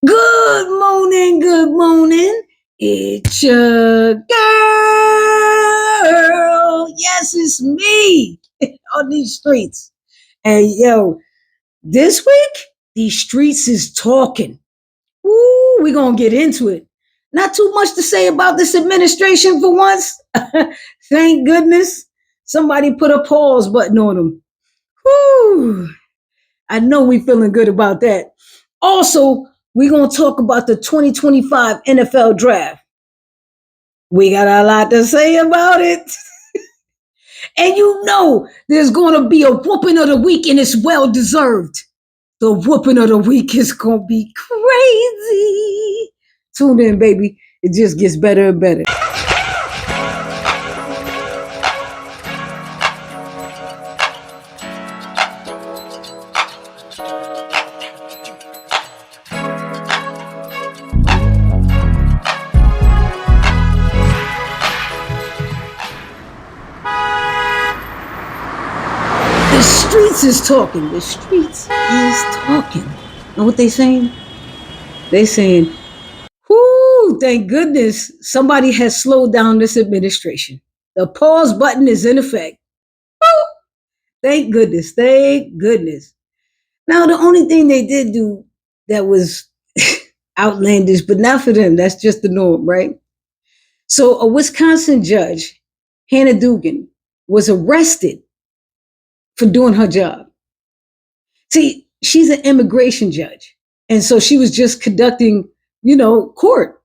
Good morning, good morning. It's your girl. Yes, it's me on these streets. And yo, this week, these streets is talking. Ooh, we're going to get into it. Not too much to say about this administration for once. Thank goodness somebody put a pause button on them. Whew. I know we feeling good about that. Also, we're going to talk about the 2025 NFL draft. We got a lot to say about it. And you know there's going to be a whooping of the week, and it's well deserved. The whooping of the week is going to be crazy. Tune in, baby. It just gets better and better. The streets is talking. The streets is talking. Know what they saying? They saying, whoo, thank goodness somebody has slowed down this administration. The pause button is in effect. Woo! Thank goodness. Thank goodness. Now, the only thing they did do that was outlandish, but not for them. That's just the norm, right? So a Wisconsin judge, Hannah Dugan, was arrested for doing her job. See, she's an immigration judge. And so she was just conducting, court.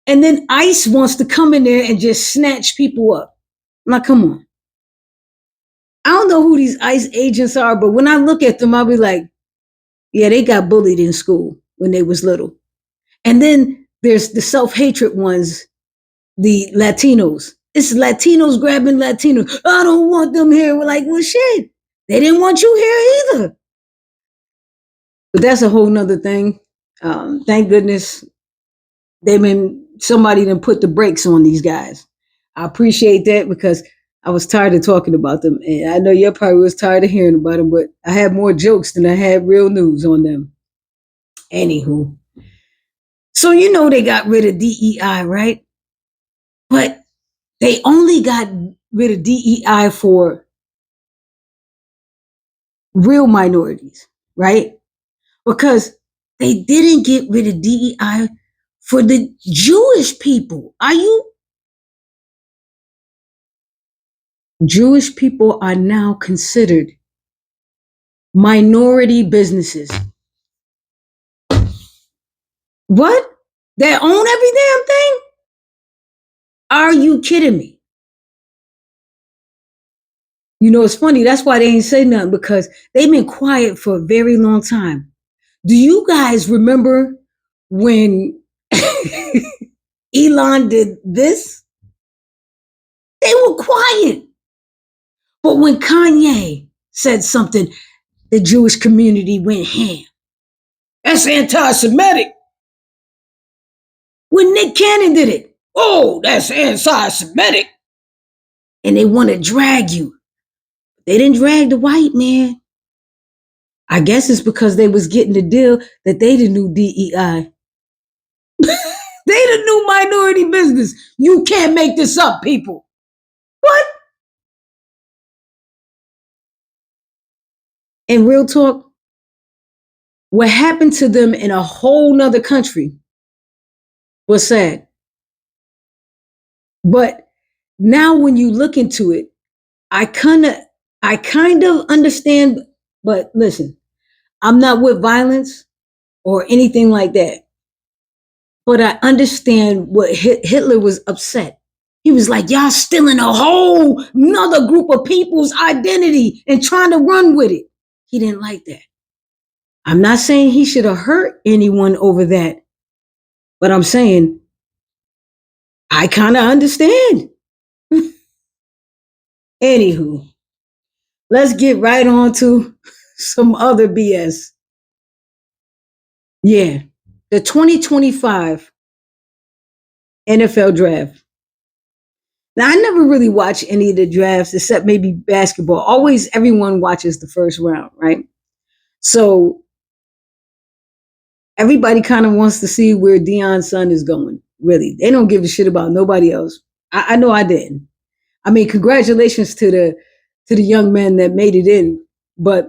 And then ICE wants to come in there and just snatch people up. I'm like, come on. I don't know who these ICE agents are, but when I look at them, I'll be like, yeah, they got bullied in school when they was little. And then there's the self-hatred ones, the Latinos. It's Latinos grabbing Latinos. I don't want them here. We're like, well, shit. They didn't want you here either. But that's a whole nother thing. Thank goodness somebody done put the brakes on these guys. I appreciate that because I was tired of talking about them. And I know you probably was tired of hearing about them, but I had more jokes than I had real news on them. Anywho. So they got rid of D.E.I, right? But they only got rid of D.E.I for real minorities, right? Because they didn't get rid of D.E.I for the Jewish people. Jewish people are now considered minority businesses. What? They own every damn thing? Are you kidding me? It's funny. That's why they ain't say nothing, because they've been quiet for a very long time. Do you guys remember when Elon did this? They were quiet. But when Kanye said something, the Jewish community went ham. That's anti-Semitic. When Nick Cannon did it, oh, that's anti-Semitic. And they want to drag you. They didn't drag the white man. I guess it's because they was getting the deal that they the new D.E.I. They the new minority business. You can't make this up, people. What? In real talk, what happened to them in a whole nother country was sad. But now when you look into it, I kind of understand, but listen, I'm not with violence or anything like that. But I understand what Hitler was upset. He was like, y'all stealing a whole nother group of people's identity and trying to run with it. He didn't like that. I'm not saying he should have hurt anyone over that, but I'm saying I kind of understand. Anywho, let's get right on to some other BS. Yeah, the 2025 NFL draft. Now, I never really watch any of the drafts except maybe basketball. Always everyone watches the first round, right? So Everybody kind of wants to see where Dion's son is going. Really, they don't give a shit about nobody else. I know I didn't. I mean, congratulations to the young men that made it in, but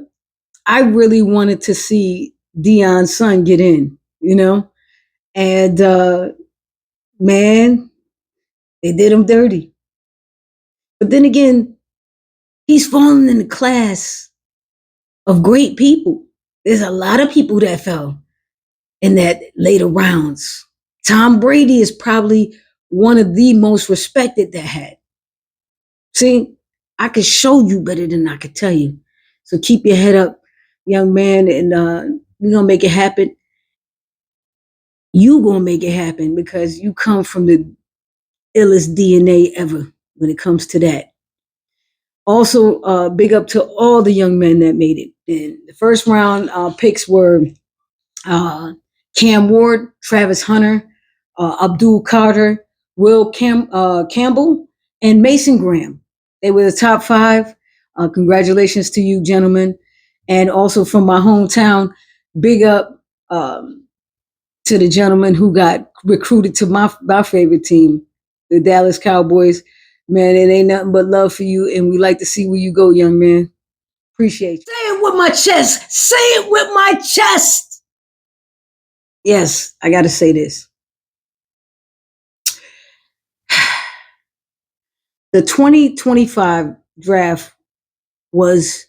I really wanted to see Dion's son get in, you know, and man, they did him dirty. But then again, he's fallen in the class of great people. There's a lot of people that fell in that later rounds. Tom Brady is probably one of the most respected that had. See, I could show you better than I could tell you. So keep your head up, young man, and we're gonna make it happen. You gonna make it happen because you come from the illest DNA ever when it comes to that. Also, big up to all the young men that made it. And the first round picks were uh, Cam Ward, Travis Hunter, Abdul Carter, Campbell, and Mason Graham. They were the top five. Congratulations to you, gentlemen. And also from my hometown, big up to the gentleman who got recruited to my favorite team, the Dallas Cowboys. Man, it ain't nothing but love for you, and we like to see where you go, young man. Appreciate you. Say it with my chest. Say it with my chest. Yes, I got to say this. The 2025 draft was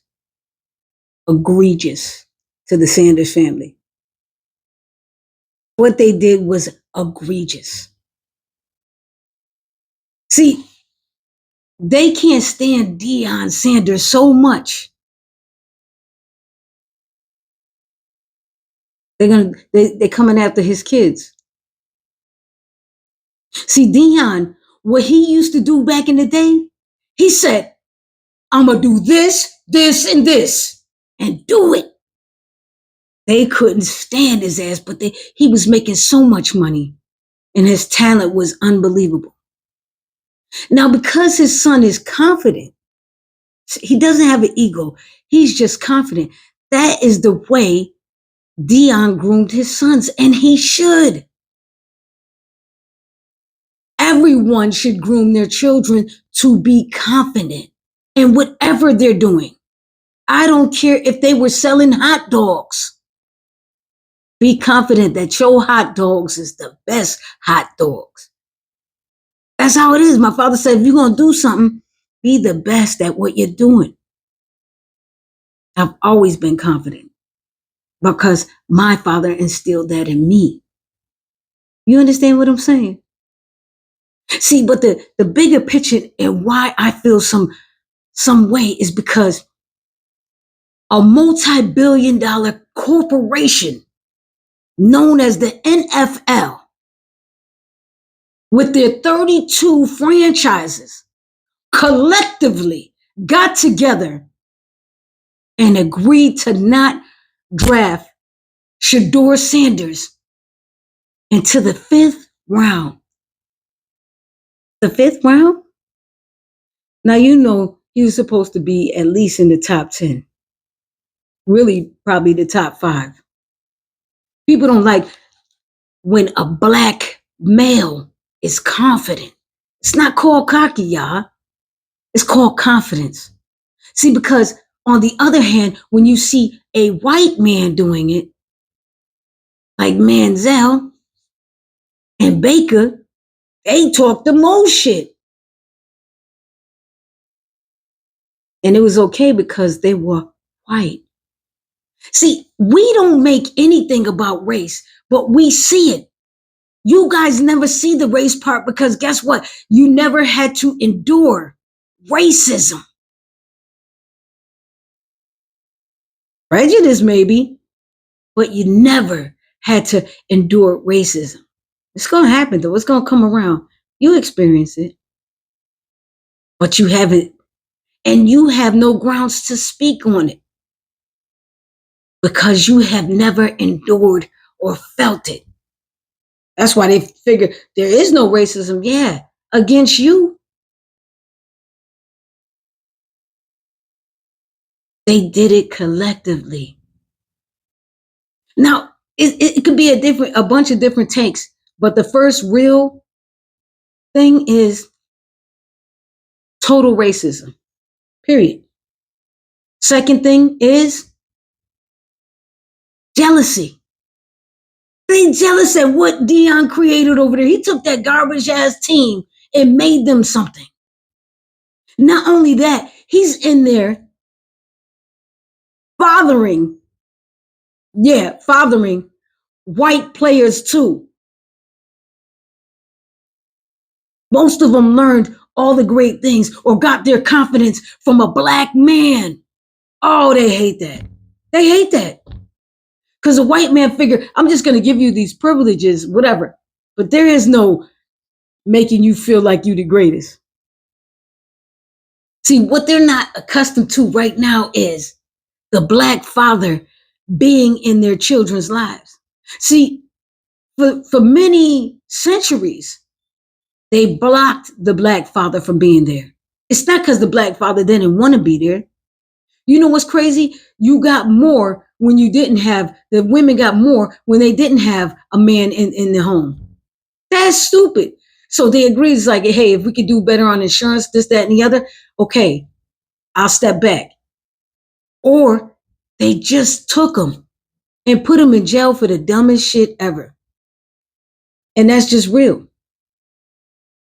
egregious to the Sanders family. What they did was egregious. See, they can't stand Deion Sanders so much. They're coming after his kids. See, Deion, what he used to do back in the day, he said, I'm gonna do this, this, and this, and do it. They couldn't stand his ass, but he was making so much money, and his talent was unbelievable. Now, because his son is confident, he doesn't have an ego. He's just confident. That is the way Deion groomed his sons, and he should. Everyone should groom their children to be confident in whatever they're doing. I don't care if they were selling hot dogs. Be confident that your hot dogs is the best hot dogs. That's how it is. My father said, if you're going to do something, be the best at what you're doing. I've always been confident because my father instilled that in me. You understand what I'm saying? See, but the bigger picture and why I feel some way is because a multi-billion-dollar corporation known as the NFL with their 32 franchises collectively got together and agreed to not draft Shedeur Sanders into the fifth round. The fifth round? Now, you know, he was supposed to be at least in the top 10. Really, probably the top 5. People don't like when a black male is confident. It's not called cocky, y'all. It's called confidence. See, because on the other hand, when you see a white man doing it, like Manziel and Baker, they talk the most shit. And it was okay because they were white. See, we don't make anything about race, but we see it. You guys never see the race part because guess what? You never had to endure racism. Prejudice, maybe, but you never had to endure racism. It's going to happen, though. It's going to come around. You experience it, but you haven't, and you have no grounds to speak on it because you have never endured or felt it. That's why they figure there is no racism, yeah, against you. They did it collectively. Now, It could be a bunch of different takes, but the first real thing is total racism. Period. Second thing is jealousy. They jealous at what Deion created over there. He took that garbage ass team and made them something. Not only that, he's in there fathering, fathering white players too. Most of them learned all the great things or got their confidence from a black man. Oh, they hate that. They hate that. Because a white man figure, I'm just going to give you these privileges, whatever. But there is no making you feel like you the greatest. See, what they're not accustomed to right now is the black father being in their children's lives. See, for many centuries, they blocked the black father from being there. It's not because the black father didn't want to be there. You know what's crazy? You got more when you didn't have, the women got more when they didn't have a man in the home. That's stupid. So they agreed, it's like, hey, if we could do better on insurance, this, that, and the other, okay, I'll step back. Or they just took them and put them in jail for the dumbest shit ever. And that's just real.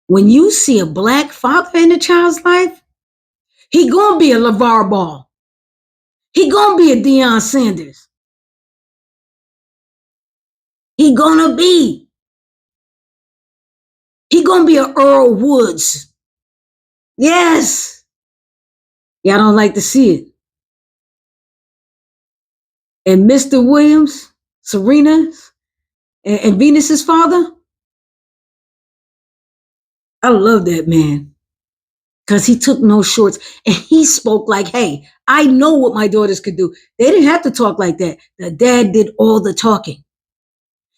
When you see a black father in a child's life, he gonna be a LeVar Ball. He gonna be a Deion Sanders. He gonna be. He gonna be a Earl Woods. Yes. Y'all don't like to see it. And Mr. Williams, Serena, and Venus's father, I love that man. Because he took no shorts and he spoke like, hey, I know what my daughters could do. They didn't have to talk like that. The dad did all the talking.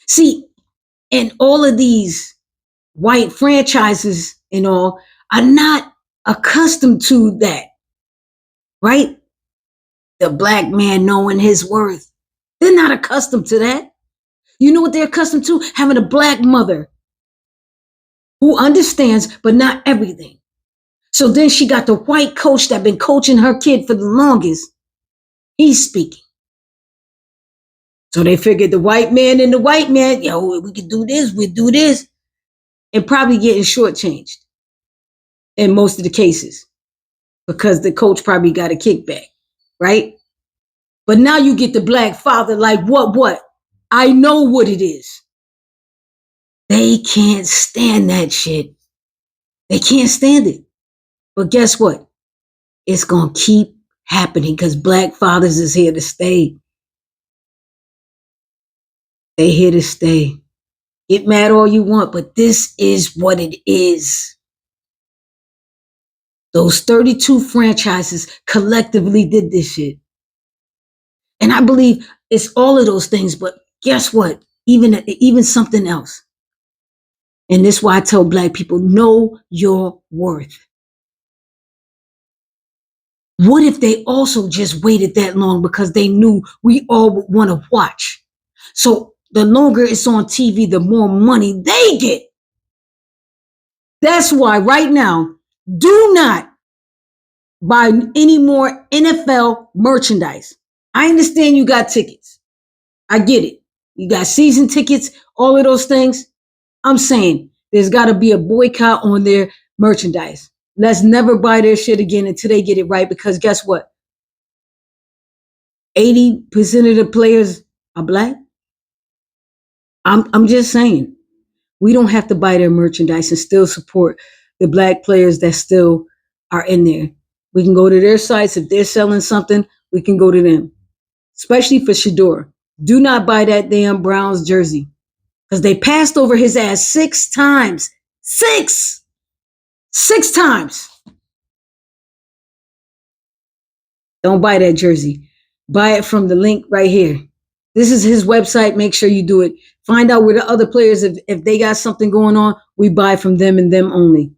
See, and all of these white franchises and all are not accustomed to that, right? The black man knowing his worth. They're not accustomed to that. You know what they're accustomed to? Having a black mother who understands, but not everything. So then she got the white coach that been coaching her kid for the longest. He's speaking. So they figured the white man and the white man, yo, we could do this, we do this, and probably getting shortchanged in most of the cases because the coach probably got a kickback, right? But now you get the black father like, what? I know what it is. They can't stand that shit. They can't stand it. But guess what? It's going to keep happening because black fathers is here to stay. They here to stay. Get mad all you want, but this is what it is. Those 32 franchises collectively did this shit. And I believe it's all of those things, but guess what? Even something else. And this is why I tell black people, know your worth. What if they also just waited that long because they knew we all would want to watch? So the longer it's on TV, the more money they get. That's why right now, do not buy any more NFL merchandise. I understand you got tickets. I get it. You got season tickets, all of those things. I'm saying there's got to be a boycott on their merchandise. Let's never buy their shit again until they get it right, because guess what? 80% of the players are black. I'm just saying, we don't have to buy their merchandise and still support the black players that still are in there. We can go to their sites. If they're selling something, we can go to them. Especially for Shador. Do not buy that damn Browns jersey. Because they passed over his ass 6 times. 6 times. Don't buy that jersey. Buy it from the link right here. This is his website. Make sure you do it. Find out where the other players, if they got something going on, we buy from them and them only.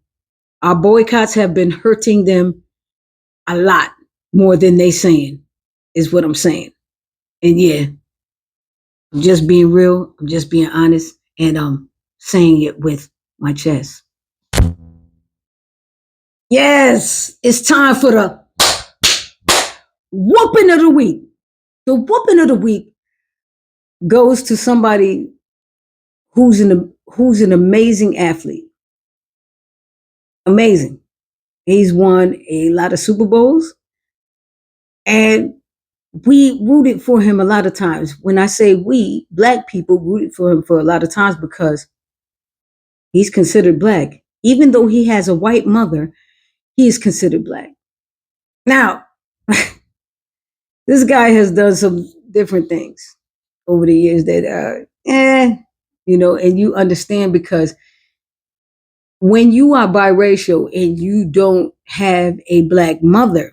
Our boycotts have been hurting them a lot more than they saying, is what I'm saying. And yeah, I'm just being real. I'm just being honest, and saying it with my chest. Yes, it's time for the whooping of the week. The whooping of the week goes to somebody who's an amazing athlete. Amazing. He's won a lot of Super Bowls, and we rooted for him a lot of times. When I say we, black people rooted for him for a lot of times because he's considered black. Even though he has a white mother, he is considered black. Now, this guy has done some different things over the years that and you understand because when you are biracial and you don't have a black mother,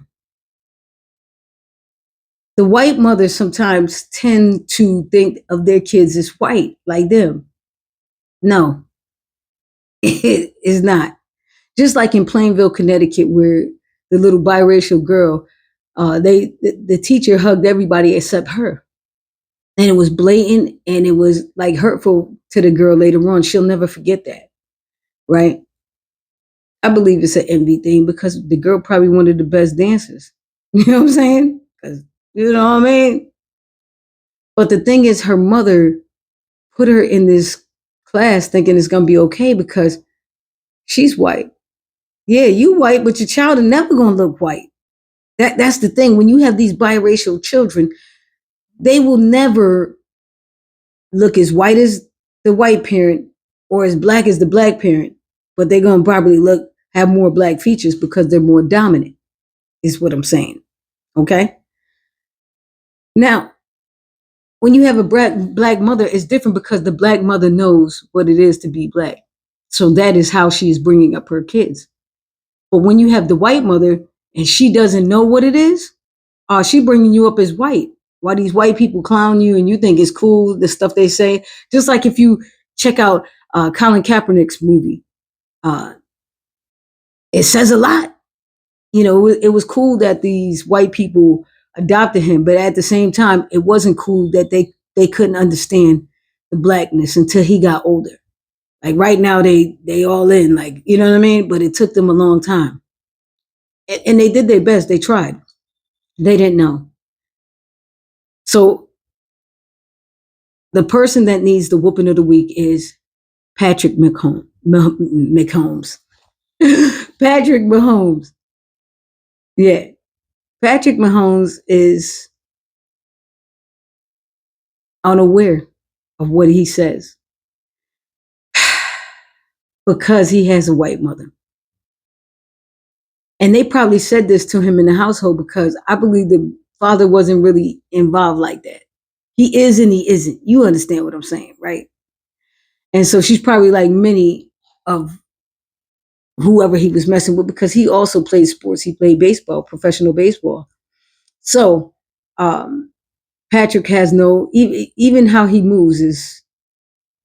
the white mothers sometimes tend to think of their kids as white, like them. No, it is not. Just like in Plainville, Connecticut, where the little biracial girl, the teacher hugged everybody except her. And it was blatant and it was like hurtful to the girl later on. She'll never forget that, right? I believe it's an envy thing because the girl probably one of the best dancers. You know what I'm saying? Because you know what I mean. But the thing is, her mother put her in this class thinking it's gonna be okay because she's white. Yeah, you white, but your child is never gonna look white. That's the thing. When you have these biracial children, they will never look as white as the white parent or as black as the black parent, but they're gonna probably have more black features because they're more dominant, is what I'm saying. Okay? Now, when you have a black mother, it's different because the black mother knows what it is to be black. So that is how she is bringing up her kids. But when you have the white mother and she doesn't know what it is, she bringing you up as white. Why these white people clown you and you think it's cool, the stuff they say. Just like if you check out Colin Kaepernick's movie, uh, it says a lot. You know, it was cool that these white people adopted him, but at the same time, it wasn't cool that they couldn't understand the blackness until he got older. Like right now, they all in, like you know what I mean. But it took them a long time, and they did their best. They tried. They didn't know. So the person that needs the whooping of the week is Patrick McHomes. Patrick Mahomes. Yeah. Patrick Mahomes is unaware of what he says because he has a white mother. And they probably said this to him in the household because I believe the father wasn't really involved like that. He is and he isn't. You understand what I'm saying, right? And so she's probably like many of whoever he was messing with because he also played sports. He played baseball, professional baseball. So Patrick has even how he moves is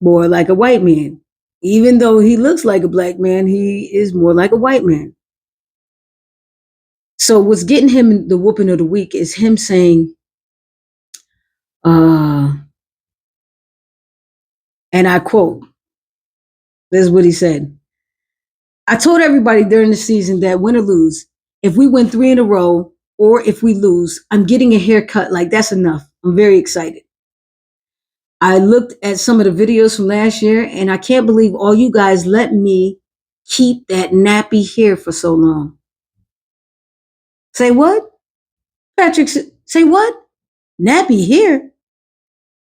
more like a white man. Even though he looks like a black man, he is more like a white man. So what's getting him the whooping of the week is him saying, and I quote, this is what he said. I told everybody during the season that win or lose, if we win 3 in a row or if we lose, I'm getting a haircut. Like that's enough. I'm very excited. I looked at some of the videos from last year and I can't believe all you guys let me keep that nappy hair for so long. Say what? Patrick, say what? Nappy hair?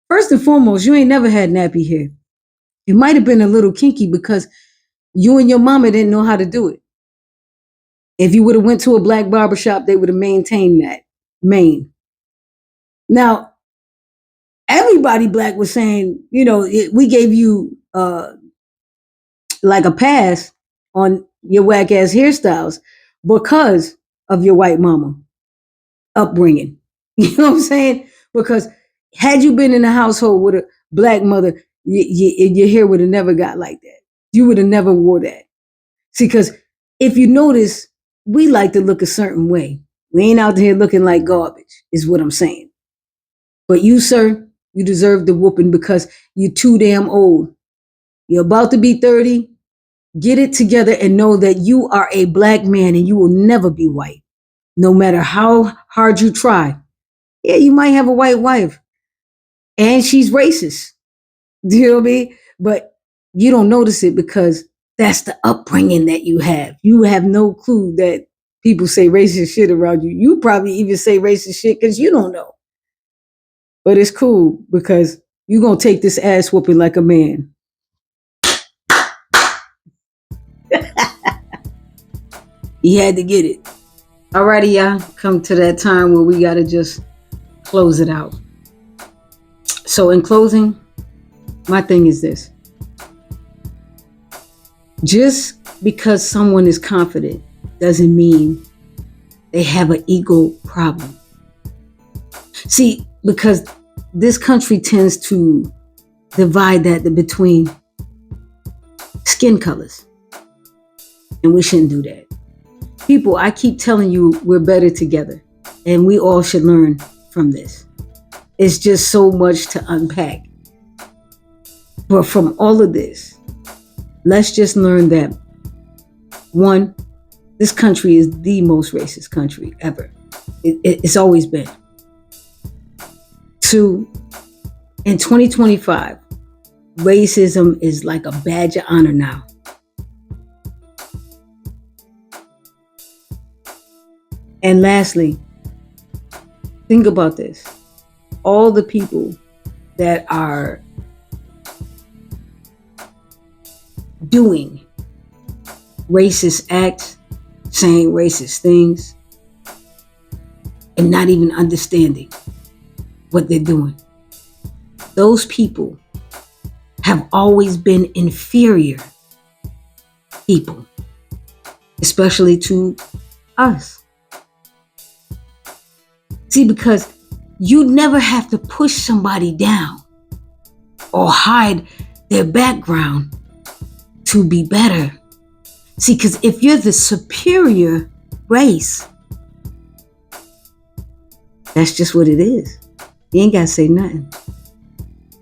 First and foremost, you ain't never had nappy hair. It might have been a little kinky because you and your mama didn't know how to do it. If you would have went to a black barbershop, they would have maintained that mane. Now, everybody black was saying, we gave you like a pass on your whack ass hairstyles because of your white mama upbringing. You know what I'm saying? Because had you been in a household with a black mother, your hair would have never got like that. You would have never wore that. See, because if you notice, we like to look a certain way. We ain't out here looking like garbage, is what I'm saying. But you, sir, You deserve the whooping because you're too damn old. You're about to be 30. Get it together and know that you are a black man and you will never be white. No matter how hard you try. Yeah, you might have a white wife and she's racist. Do you know what I mean? But you don't notice it because that's the upbringing that you have. You have no clue that people say racist shit around you. You probably even say racist shit because you don't know. But it's cool because you're going to take this ass whooping like a man. He had to get it. Alrighty, y'all. Come to that time where we got to just close it out. So in closing, my thing is this. Just because someone is confident doesn't mean they have an ego problem. See, because this country tends to divide that between skin colors. And we shouldn't do that. People, I keep telling you we're better together. And we all should learn from this. It's just so much to unpack. But from all of this, let's just learn that, one, this country is the most racist country ever. It's always been. Two, in 2025, racism is like a badge of honor now. And lastly, think about this. All the people that are doing racist acts, saying racist things, and not even understanding what they're doing. Those people have always been inferior people, especially to us. See, because you never have to push somebody down or hide their background to be better. See, because if you're the superior race, that's just what it is. You ain't got to say nothing.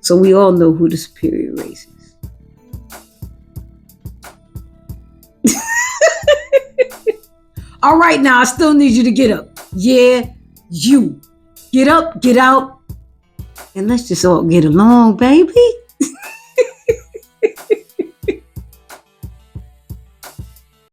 So we all know who the superior race is. All right, now I still need you to get up. Yeah, you. Get up, get out, and let's just all get along, baby.